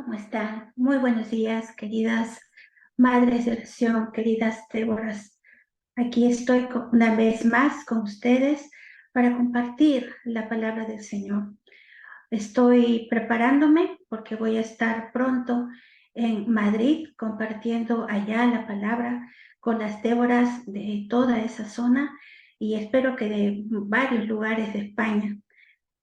¿Cómo están? Muy buenos días, queridas madres de oración, queridas Déboras. Aquí estoy una vez más con ustedes para compartir la palabra del Señor. Estoy preparándome porque voy a estar pronto en Madrid compartiendo allá la palabra con las Déboras de toda esa zona y espero que de varios lugares de España.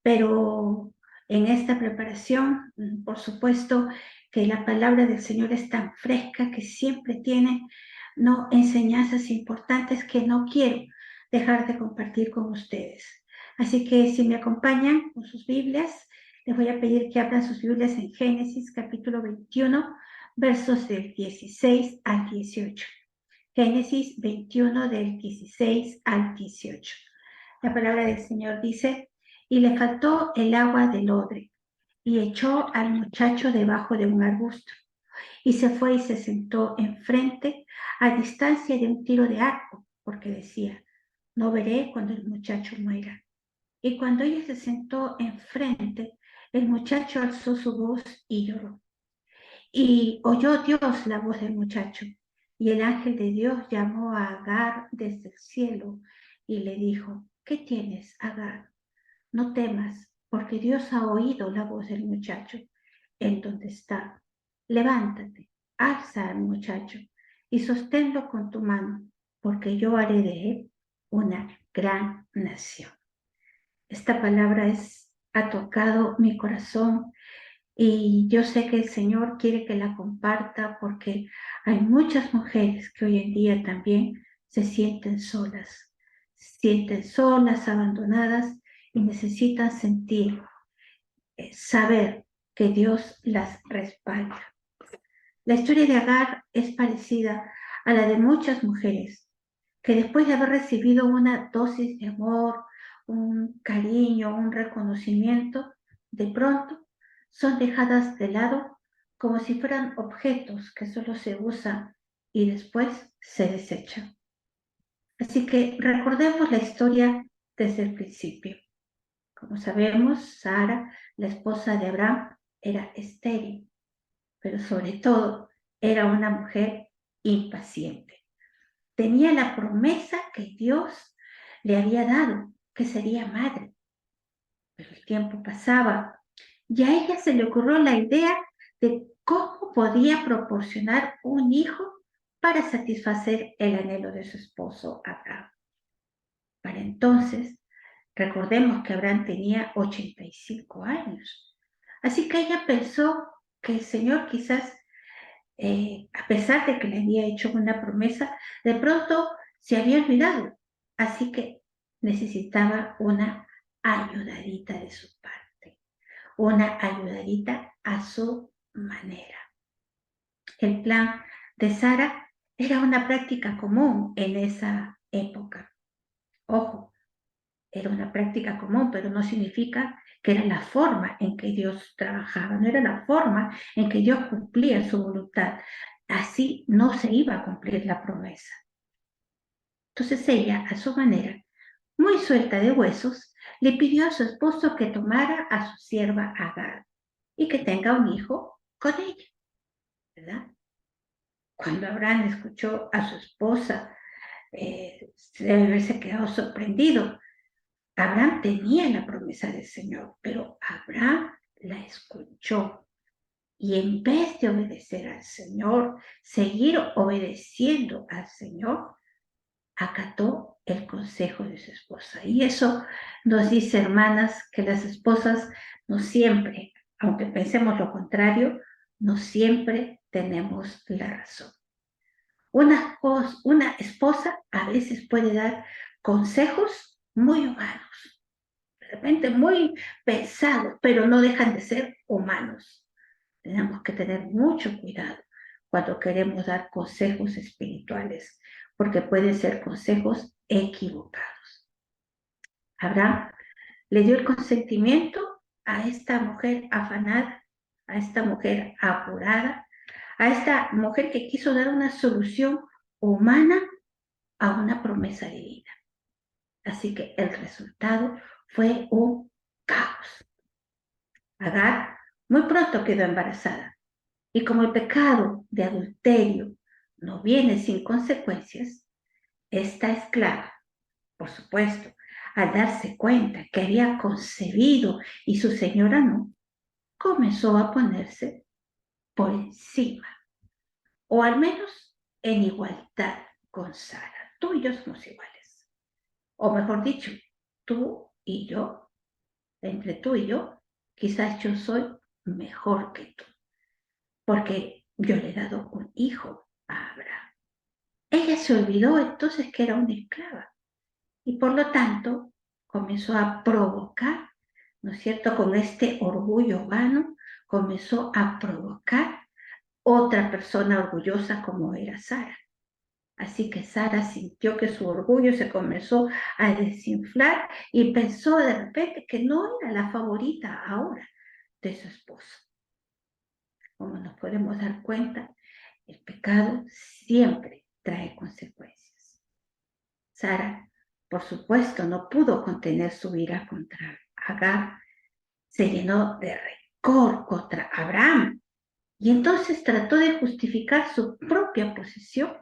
Pero en esta preparación, por supuesto que la palabra del Señor es tan fresca que siempre tiene no enseñanzas importantes que no quiero dejar de compartir con ustedes. Así que si me acompañan con sus Biblias, les voy a pedir que abran sus Biblias en Génesis capítulo 21, versos del 16 al 18. Génesis 21 del 16 al 18. La palabra del Señor dice: y le faltó el agua del odre, y echó al muchacho debajo de un arbusto, y se fue y se sentó enfrente, a distancia de un tiro de arco, porque decía: no veré cuando el muchacho muera. Y cuando ella se sentó enfrente, el muchacho alzó su voz y lloró. Y oyó Dios la voz del muchacho, y el ángel de Dios llamó a Agar desde el cielo y le dijo: ¿qué tienes, Agar? No temas, porque Dios ha oído la voz del muchacho en donde está. Levántate, alza al muchacho y sosténlo con tu mano, porque yo haré de él una gran nación. Esta palabra ha tocado mi corazón y yo sé que el Señor quiere que la comparta porque hay muchas mujeres que hoy en día también se sienten solas, abandonadas y necesitan sentir, saber que Dios las respalda. La historia de Agar es parecida a la de muchas mujeres que después de haber recibido una dosis de amor, un cariño, un reconocimiento, de pronto son dejadas de lado como si fueran objetos que solo se usan y después se desechan. Así que recordemos la historia desde el principio. Como sabemos, Sara, la esposa de Abraham, era estéril, pero sobre todo era una mujer impaciente. Tenía la promesa que Dios le había dado, que sería madre. Pero el tiempo pasaba y a ella se le ocurrió la idea de cómo podía proporcionar un hijo para satisfacer el anhelo de su esposo Abraham. Para entonces, recordemos que Abraham tenía 85 años. Así que ella pensó que el Señor quizás, a pesar de que le había hecho una promesa, de pronto se había olvidado. Así que necesitaba una ayudadita de su parte, una ayudadita a su manera. El plan de Sara era una práctica común en esa época. Ojo, era una práctica común, pero no significa que era la forma en que Dios trabajaba, no era la forma en que Dios cumplía su voluntad. Así no se iba a cumplir la promesa. Entonces ella, a su manera, muy suelta de huesos, le pidió a su esposo que tomara a su sierva Agar y que tenga un hijo con ella, ¿verdad? Cuando Abraham escuchó a su esposa, debe haberse quedado sorprendido. Abraham tenía la promesa del Señor, pero Abraham la escuchó y en vez de obedecer al Señor, seguir obedeciendo al Señor, acató el consejo de su esposa. Y eso nos dice, hermanas, que las esposas no siempre, aunque pensemos lo contrario, no siempre tenemos la razón. Una esposa a veces puede dar consejos muy humanos, de repente muy pensados, pero no dejan de ser humanos. Tenemos que tener mucho cuidado cuando queremos dar consejos espirituales, porque pueden ser consejos equivocados. Abraham le dio el consentimiento a esta mujer afanada, a esta mujer apurada, a esta mujer que quiso dar una solución humana a una promesa divina. Así que el resultado fue un caos. Agar muy pronto quedó embarazada Y como el pecado de adulterio no viene sin consecuencias, esta esclava, por supuesto, al darse cuenta que había concebido y su señora no, comenzó a ponerse por encima, o al menos en igualdad con Sara. Tú y yo somos iguales. O mejor dicho, tú y yo, entre tú y yo, quizás yo soy mejor que tú, porque yo le he dado un hijo a Abraham. Ella se olvidó entonces que era una esclava y por lo tanto comenzó a provocar, ¿no es cierto? Con este orgullo vano, comenzó a provocar otra persona orgullosa como era Sara. Así que Sara sintió que su orgullo se comenzó a desinflar y pensó de repente que no era la favorita ahora de su esposo. Como nos podemos dar cuenta, el pecado siempre trae consecuencias. Sara, por supuesto, no pudo contener su ira contra Agar, se llenó de rencor contra Abraham y entonces trató de justificar su propia posición,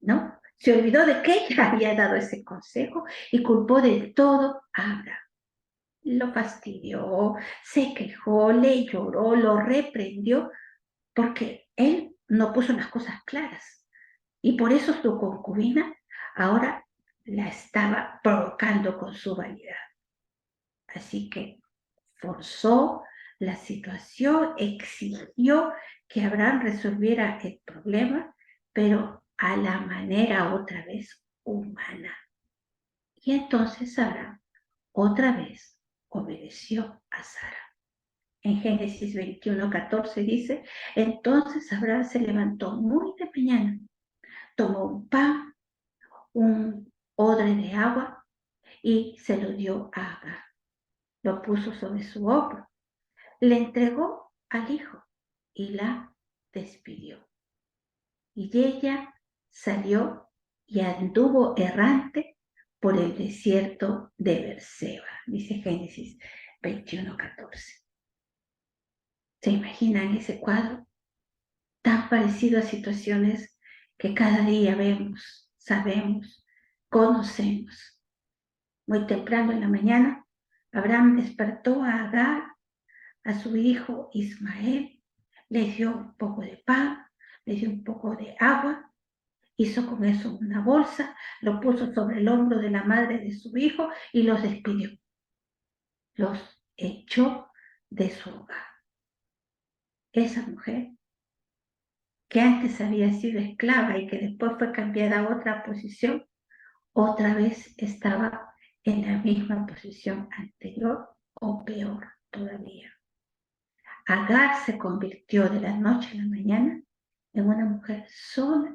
¿no? Se olvidó de que ella había dado ese consejo y culpó de todo a Abraham. Lo fastidió, se quejó, le lloró, lo reprendió, porque él no puso las cosas claras. Y por eso su concubina ahora la estaba provocando con su vanidad. Así que forzó la situación, exigió que Abraham resolviera el problema, pero a la manera otra vez humana. Y entonces Abraham otra vez obedeció a Sara. En Génesis 21:14 dice, entonces Abraham se levantó muy de mañana, tomó un pan, un odre de agua y se lo dio a Agar. Lo puso sobre su hombro, le entregó al hijo y la despidió. Y ella salió y anduvo errante por el desierto de Berseba, dice Génesis 21:14. ¿Se imaginan ese cuadro? Tan parecido a situaciones que cada día vemos, sabemos, conocemos. Muy temprano en la mañana, Abraham despertó a Agar, a su hijo Ismael, le dio un poco de pan, le dio un poco de agua, hizo con eso una bolsa, lo puso sobre el hombro de la madre de su hijo y los despidió. Los echó de su hogar. Esa mujer que antes había sido esclava y que después fue cambiada a otra posición, otra vez estaba en la misma posición anterior o peor todavía. Agar se convirtió de la noche a la mañana en una mujer sola,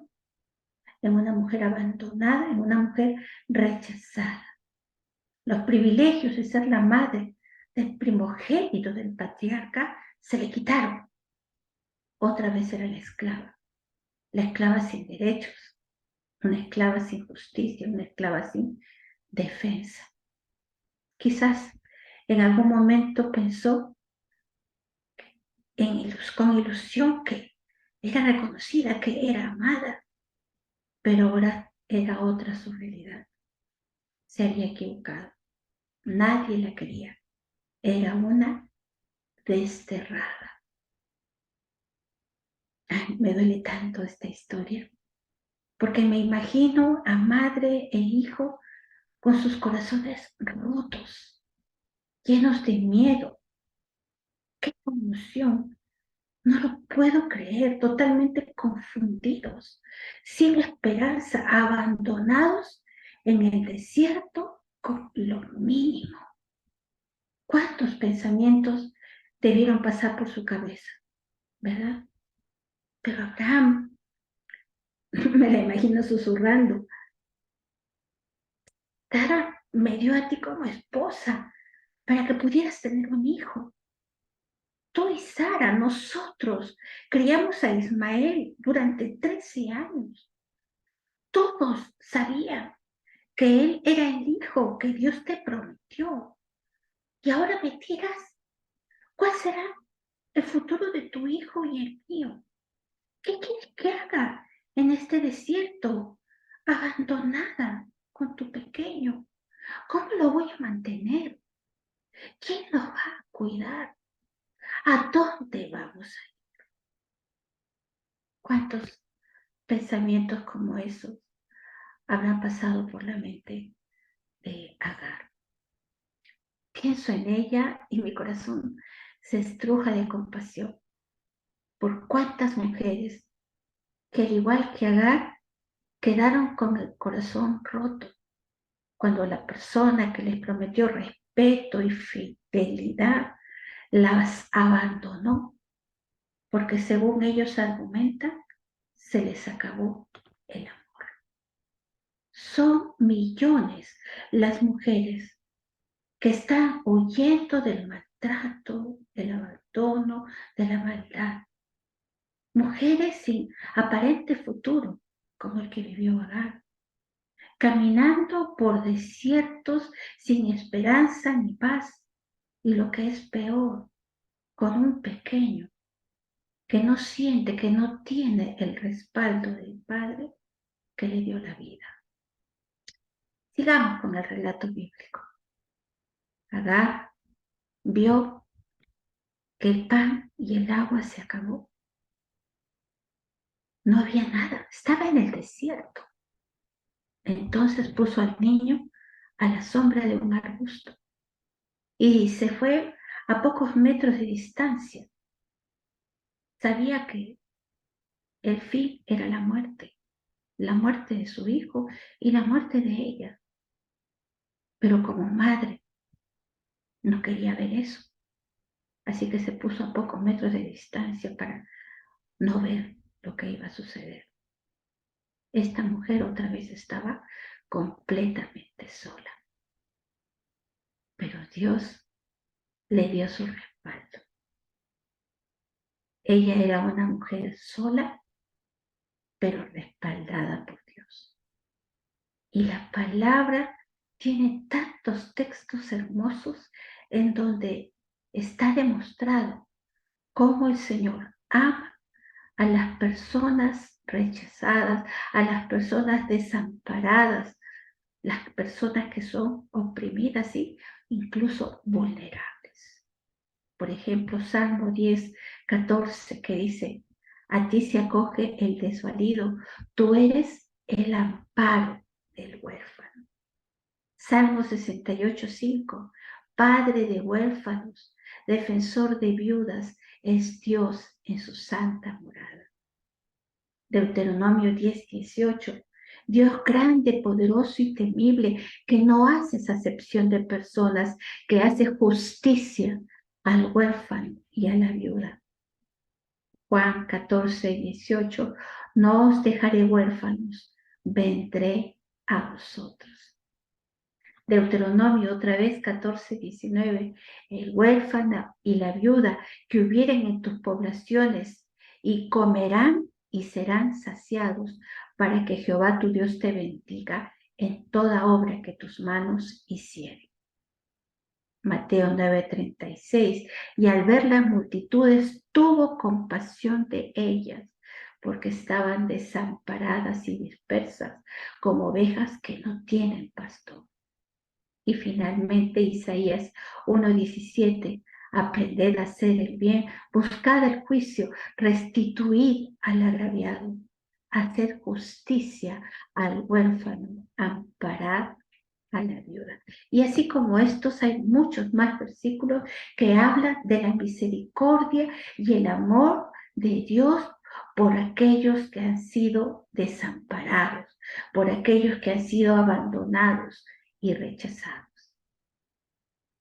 en una mujer abandonada, en una mujer rechazada. Los privilegios de ser la madre del primogénito del patriarca se le quitaron. Otra vez era la esclava sin derechos, una esclava sin justicia, una esclava sin defensa. Quizás en algún momento pensó con ilusión que era reconocida, que era amada, pero ahora era otra su realidad. Se había equivocado. Nadie la quería. Era una desterrada. Ay, me duele tanto esta historia, porque me imagino a madre e hijo con sus corazones rotos, llenos de miedo. ¡Qué conmoción! No lo puedo creer, totalmente confundidos, sin esperanza, abandonados en el desierto con lo mínimo. ¿Cuántos pensamientos debieron pasar por su cabeza? ¿Verdad? Pero Abraham, me la imagino susurrando, Sara me dio a ti como esposa para que pudieras tener un hijo. Tú y Sara, nosotros, criamos a Ismael durante 13 años. Todos sabían que él era el hijo que Dios te prometió. Y ahora me digas, ¿cuál será el futuro de tu hijo y el mío? ¿Qué quieres que haga en este desierto, abandonada con tu pequeño? ¿Cómo lo voy a mantener? ¿Quién nos va a cuidar? ¿A dónde vamos a ir? ¿Cuántos pensamientos como esos habrán pasado por la mente de Agar? Pienso en ella y mi corazón se estruja de compasión por cuántas mujeres que, al igual que Agar, quedaron con el corazón roto cuando la persona que les prometió respeto y fidelidad las abandonó, porque según ellos argumentan, se les acabó el amor. Son millones las mujeres que están huyendo del maltrato, del abandono, de la maldad. Mujeres sin aparente futuro, como el que vivió Agar, caminando por desiertos sin esperanza ni paz, y lo que es peor, con un pequeño que no siente, que no tiene el respaldo del Padre que le dio la vida. Sigamos con el relato bíblico. Agar vio que el pan y el agua se acabó. No había nada, estaba en el desierto. Entonces puso al niño a la sombra de un arbusto y se fue a pocos metros de distancia. Sabía que el fin era la muerte de su hijo y la muerte de ella. Pero como madre no quería ver eso. Así que se puso a pocos metros de distancia para no ver lo que iba a suceder. Esta mujer otra vez estaba completamente sola. Pero Dios le dio su respaldo. Ella era una mujer sola, pero respaldada por Dios. Y la palabra tiene tantos textos hermosos en donde está demostrado cómo el Señor ama a las personas rechazadas, a las personas desamparadas, las personas que son oprimidas y incluso vulnerables. Por ejemplo, Salmo 10, 14, que dice: a ti se acoge el desvalido, tú eres el amparo del huérfano. Salmo 68, 5, Padre de huérfanos, defensor de viudas, es Dios en su santa morada. Deuteronomio 10, 18, Dios grande, poderoso y temible, que no hace acepción de personas, que hace justicia al huérfano y a la viuda. Juan 14, 18, no os dejaré huérfanos, vendré a vosotros. Deuteronomio otra vez 14, 19, el huérfano y la viuda que hubieren en tus poblaciones y comerán y serán saciados, para que Jehová tu Dios te bendiga en toda obra que tus manos hicieren. Mateo 9:36, y al ver las multitudes tuvo compasión de ellas, porque estaban desamparadas y dispersas como ovejas que no tienen pastor. Y finalmente Isaías 1:17, aprended a hacer el bien, buscad el juicio, restituid al agraviado, hacer justicia al huérfano, amparad a la viuda. Y así como estos, hay muchos más versículos que hablan de la misericordia y el amor de Dios por aquellos que han sido desamparados, por aquellos que han sido abandonados y rechazados.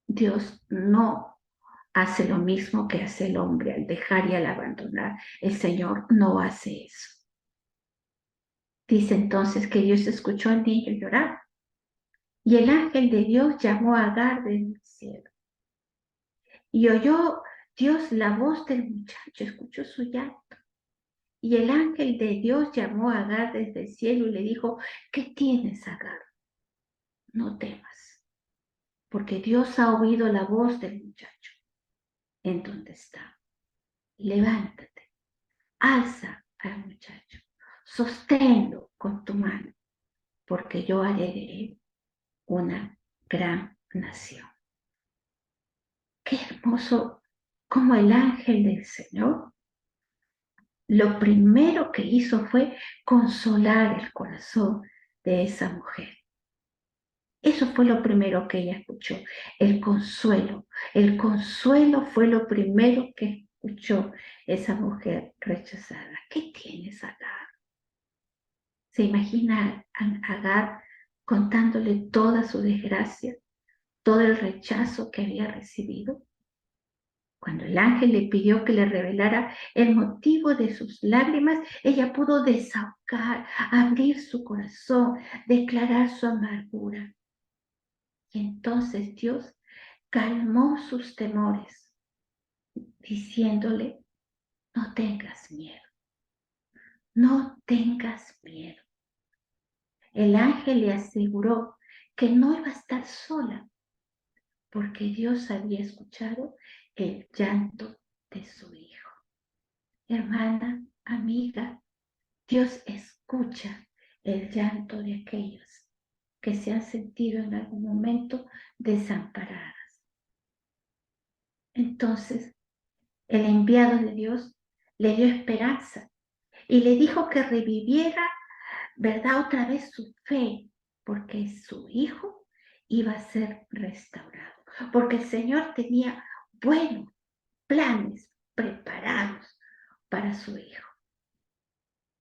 Dios no hace lo mismo que hace el hombre al dejar y al abandonar. El Señor no hace eso. Dice entonces que Dios escuchó al niño llorar y el ángel de Dios llamó a Agar desde el cielo. Y oyó Dios la voz del muchacho, escuchó su llanto. Y el ángel de Dios llamó a Agar desde el cielo y le dijo: ¿qué tienes, Agar? No temas, porque Dios ha oído la voz del muchacho en donde está. Levántate, alza al muchacho. Sosténlo con tu mano, porque yo haré de él una gran nación. Qué hermoso como el ángel del Señor lo primero que hizo fue consolar el corazón de esa mujer. Eso fue lo primero que ella escuchó, el consuelo. El consuelo fue lo primero que escuchó esa mujer rechazada. ¿Qué tienes, Agar? ¿Se imagina a Agar contándole toda su desgracia, todo el rechazo que había recibido? Cuando el ángel le pidió que le revelara el motivo de sus lágrimas, ella pudo desahogar, abrir su corazón, declarar su amargura. Y entonces Dios calmó sus temores, diciéndole, no tengas miedo, no tengas miedo. El ángel le aseguró que no iba a estar sola, porque Dios había escuchado el llanto de su hijo. Hermana, amiga, Dios escucha el llanto de aquellos que se han sentido en algún momento desamparadas. Entonces, el enviado de Dios le dio esperanza y le dijo que reviviera, ¿verdad? Otra vez su fe, porque su hijo iba a ser restaurado, porque el Señor tenía buenos planes preparados para su hijo.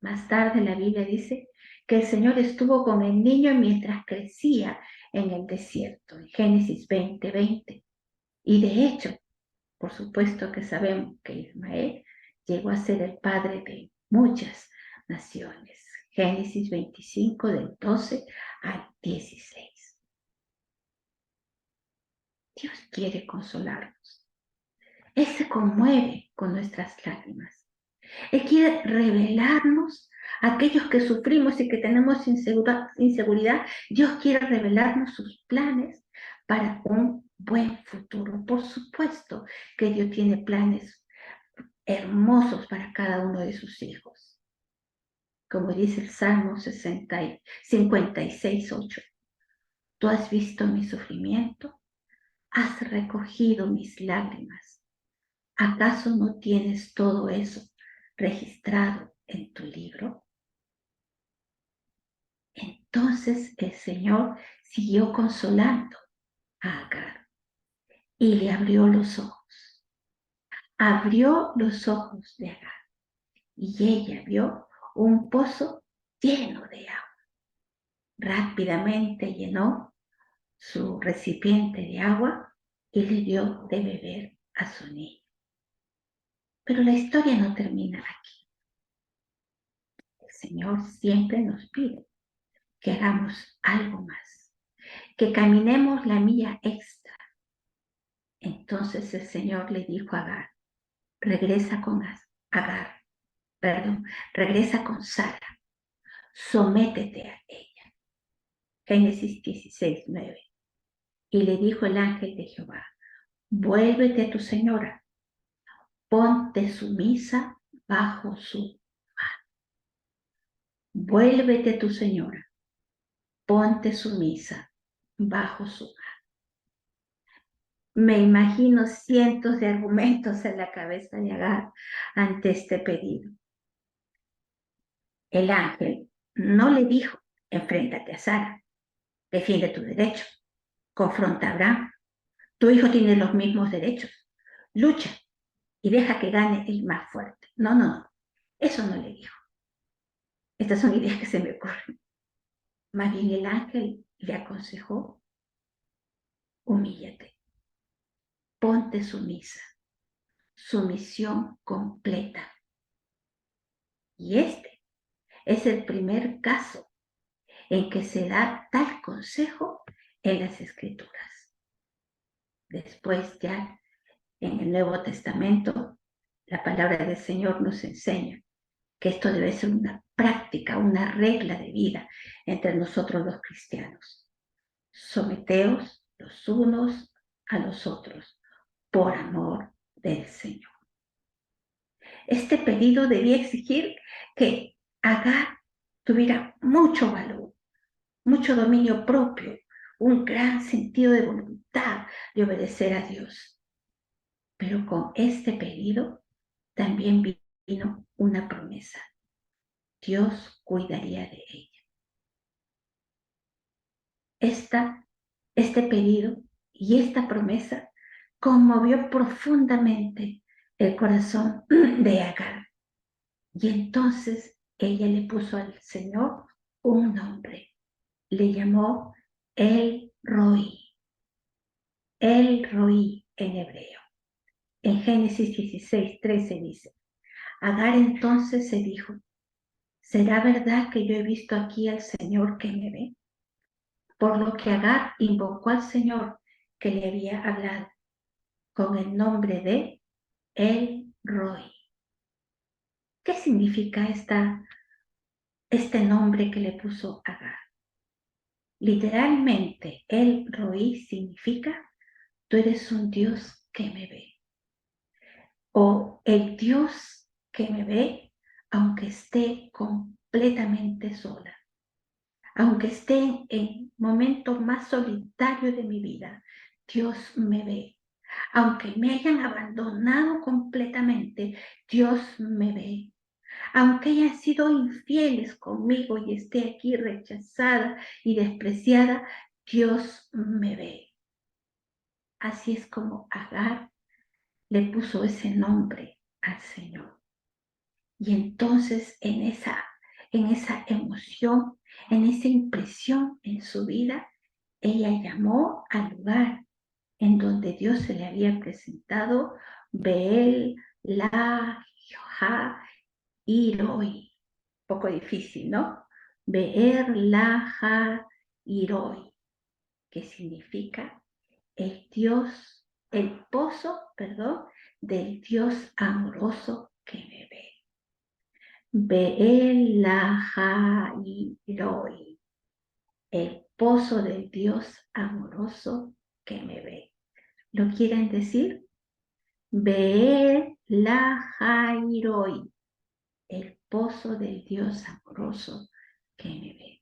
Más tarde la Biblia dice que el Señor estuvo con el niño mientras crecía en el desierto, en Génesis 20:20. Y de hecho, por supuesto que sabemos que Ismael llegó a ser el padre de muchas naciones. Génesis 25 del 12 al 16. Dios quiere consolarnos. Él se conmueve con nuestras lágrimas. Él quiere revelarnos a aquellos que sufrimos y que tenemos inseguridad. Dios quiere revelarnos sus planes para un buen futuro. Por supuesto que Dios tiene planes hermosos para cada uno de sus hijos. Como dice el Salmo 56:8. Tú has visto mi sufrimiento, has recogido mis lágrimas. ¿Acaso no tienes todo eso registrado en tu libro? Entonces el Señor siguió consolando a Agar y le abrió los ojos. Abrió los ojos de Agar y ella vio un pozo lleno de agua. Rápidamente llenó su recipiente de agua y le dio de beber a su niño. Pero la historia no termina aquí. El Señor siempre nos pide que hagamos algo más, que caminemos la milla extra. Entonces el Señor le dijo a Agar, regresa con Agar, regresa con Sara, sométete a ella. Génesis 16:9. Y le dijo el ángel de Jehová, vuélvete a tu señora, ponte sumisa bajo su mano. Vuélvete a tu señora, ponte sumisa bajo su mano. Me imagino cientos de argumentos en la cabeza de Agar ante este pedido. El ángel no le dijo, enfréntate a Sara, defiende tu derecho, confronta a Abraham, tu hijo tiene los mismos derechos, lucha y deja que gane el más fuerte. No, no, no, eso no le dijo. Estas son ideas que se me ocurren. Más bien el ángel le aconsejó, humíllate, ponte sumisa, sumisión completa. Y este es el primer caso en que se da tal consejo en las Escrituras. Después ya en el Nuevo Testamento, la palabra del Señor nos enseña que esto debe ser una práctica, una regla de vida entre nosotros los cristianos. Someteos los unos a los otros por amor del Señor. Este pedido debía exigir que Agar tuviera mucho valor, mucho dominio propio, un gran sentido de voluntad de obedecer a Dios. Pero con este pedido también vino una promesa. Dios cuidaría de ella. Este pedido y esta promesa conmovió profundamente el corazón de Agar. Y entonces ella le puso al Señor un nombre. Le llamó El Roi. El Roi en hebreo. En Génesis 16:13 dice, Agar entonces se dijo, ¿será verdad que yo he visto aquí al Señor que me ve? Por lo que Agar invocó al Señor que le había hablado con el nombre de El Roi. ¿Qué significa este nombre que le puso Agar? Literalmente, El Roi significa, tú eres un Dios que me ve. O el Dios que me ve aunque esté completamente sola. Aunque esté en el momento más solitario de mi vida, Dios me ve. Aunque me hayan abandonado completamente, Dios me ve. Aunque hayan sido infieles conmigo y esté aquí rechazada y despreciada, Dios me ve. Así es como Agar le puso ese nombre al Señor. Y entonces en esa emoción, en esa impresión en su vida, ella llamó al lugar en donde Dios se le había presentado Beel la Iroi. Poco difícil, ¿no? Beer la Iroi, que significa el pozo, perdón, del Dios amoroso que me ve. Beel la Iroi, el pozo del Dios amoroso que me ve. ¿Lo quieren decir? Beer la Iroi, el pozo del Dios amoroso que me ve.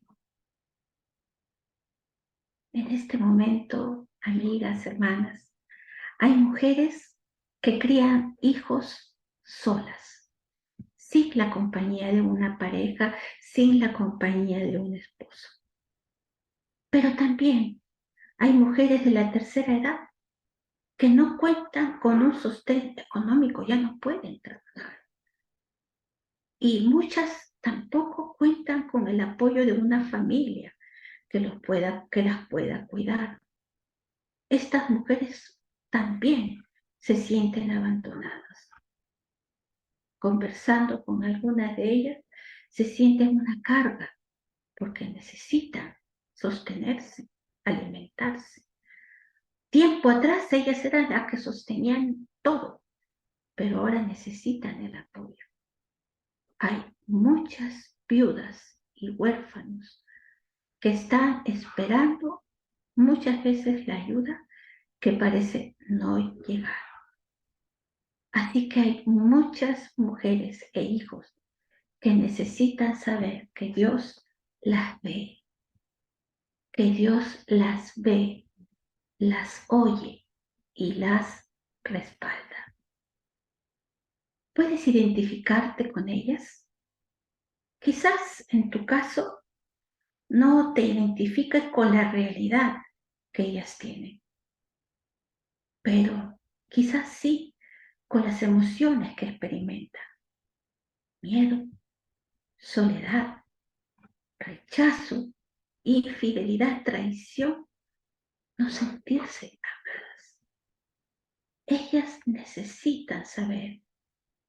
En este momento, amigas, hermanas, hay mujeres que crían hijos solas, sin la compañía de una pareja, sin la compañía de un esposo. Pero también hay mujeres de la tercera edad que no cuentan con un sostén económico, ya no pueden trabajar. Y muchas tampoco cuentan con el apoyo de una familia que las pueda cuidar. Estas mujeres también se sienten abandonadas. Conversando con algunas de ellas, se sienten una carga porque necesitan sostenerse, alimentarse. Tiempo atrás ellas eran las que sostenían todo, pero ahora necesitan el apoyo. Hay muchas viudas y huérfanos que están esperando muchas veces la ayuda que parece no llegar. Así que hay muchas mujeres e hijos que necesitan saber que Dios las ve, que Dios las ve, las oye y las respalda. ¿Puedes identificarte con ellas? Quizás en tu caso no te identifiques con la realidad que ellas tienen, pero quizás sí con las emociones que experimentan. Miedo, soledad, rechazo, infidelidad, traición, no sentirse amadas. Ellas necesitan saber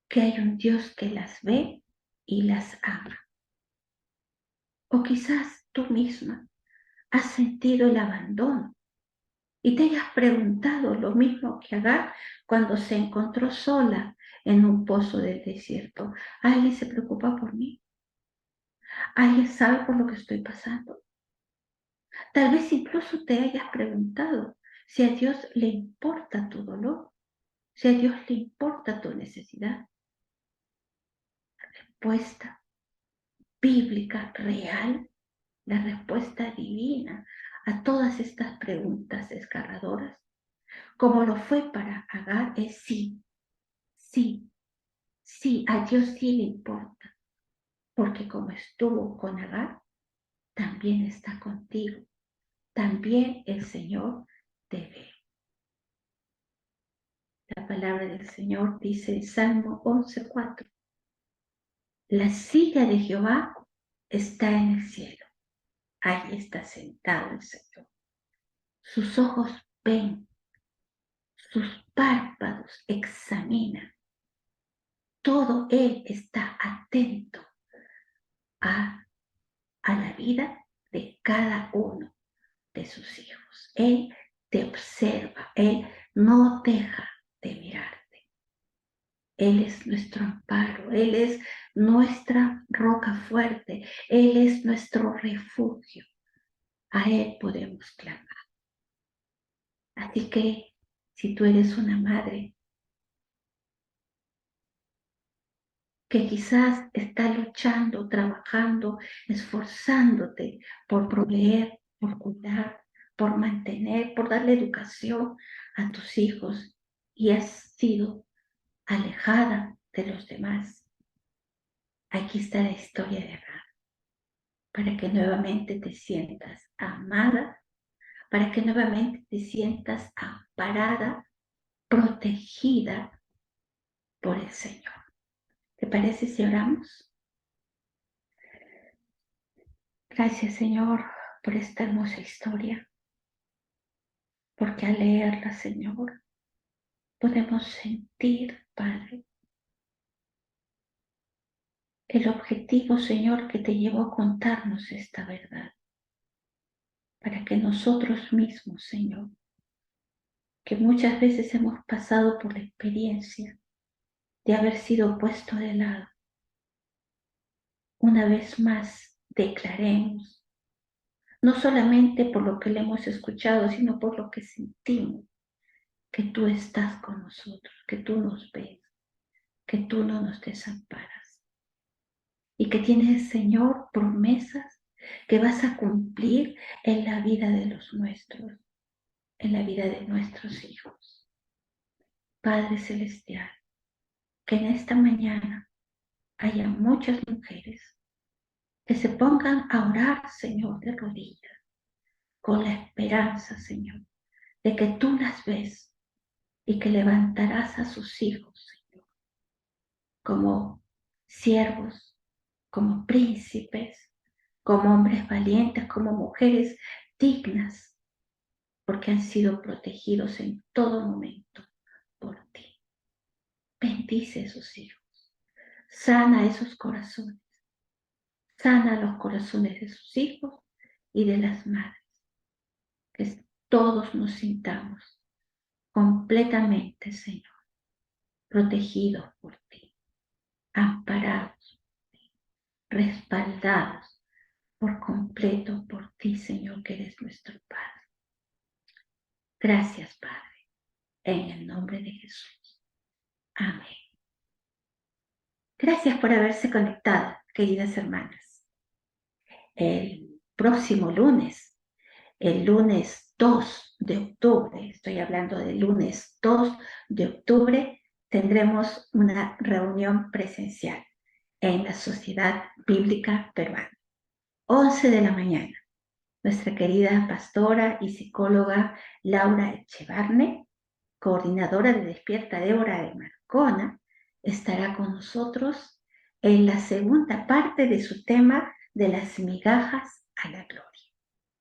que hay un Dios que las ve y las ama. O quizás tú misma has sentido el abandono y te hayas preguntado lo mismo que Agar cuando se encontró sola en un pozo del desierto. ¿Alguien se preocupa por mí? ¿Alguien sabe por lo que estoy pasando? Tal vez incluso te hayas preguntado si a Dios le importa tu dolor, si a Dios le importa tu necesidad. respuesta bíblica, real, la respuesta divina a todas estas preguntas desgarradoras, como lo fue para Agar, es sí, sí, sí, a Dios sí le importa, porque como estuvo con Agar, también está contigo, también el Señor te ve. La palabra del Señor dice en Salmo 11:4, la silla de Jehová está en el cielo, ahí está sentado el Señor. Sus ojos ven, sus párpados examinan, todo Él está atento a la vida de cada uno de sus hijos. Él te observa, Él no deja de mirarte. Él es nuestro amparo, Él es nuestra roca fuerte, Él es nuestro refugio. A Él podemos clamar. Así que si tú eres una madre que quizás está luchando, trabajando, esforzándote por proveer, por cuidar, por mantener, por darle educación a tus hijos y has sido alejada de los demás. Aquí está la historia de Agar, para que nuevamente te sientas amada, para que nuevamente te sientas amparada, protegida por el Señor. ¿Te parece si oramos? Gracias, Señor, por esta hermosa historia, porque al leerla, Señor, podemos sentir, Padre, el objetivo, Señor, que te llevó a contarnos esta verdad, para que nosotros mismos, Señor, que muchas veces hemos pasado por la experiencia de haber sido puesto de lado, una vez más declaremos, no solamente por lo que le hemos escuchado, sino por lo que sentimos, que tú estás con nosotros, que tú nos ves, que tú no nos desamparas y que tienes, Señor, promesas que vas a cumplir en la vida de los nuestros, en la vida de nuestros hijos. Padre Celestial, que en esta mañana haya muchas mujeres que se pongan a orar, Señor, de rodillas, con la esperanza, Señor, de que tú las ves y que levantarás a sus hijos, Señor, como siervos, como príncipes, como hombres valientes, como mujeres dignas, porque han sido protegidos en todo momento por ti. Bendice a esos hijos, sana esos corazones, sana los corazones de sus hijos y de las madres, que todos nos sintamos completamente, Señor, protegidos por ti, amparados, respaldados por completo por ti, Señor, que eres nuestro Padre. Gracias, Padre, en el nombre de Jesús. Amén. Gracias por haberse conectado, queridas hermanas. El próximo lunes, el lunes 2 de octubre, estoy hablando del lunes 2 de octubre, tendremos una reunión presencial en la Sociedad Bíblica Peruana. 11 de la mañana. Nuestra querida pastora y psicóloga Laura Echevarne, coordinadora de Despierta Débora de Marcona, estará con nosotros en la segunda parte de su tema de las migajas a la gloria.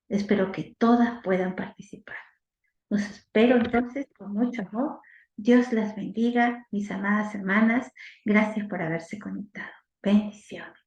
Espero que todas puedan participar. Los espero entonces con mucho amor. Dios las bendiga, mis amadas hermanas. Gracias por haberse conectado. Bendiciones.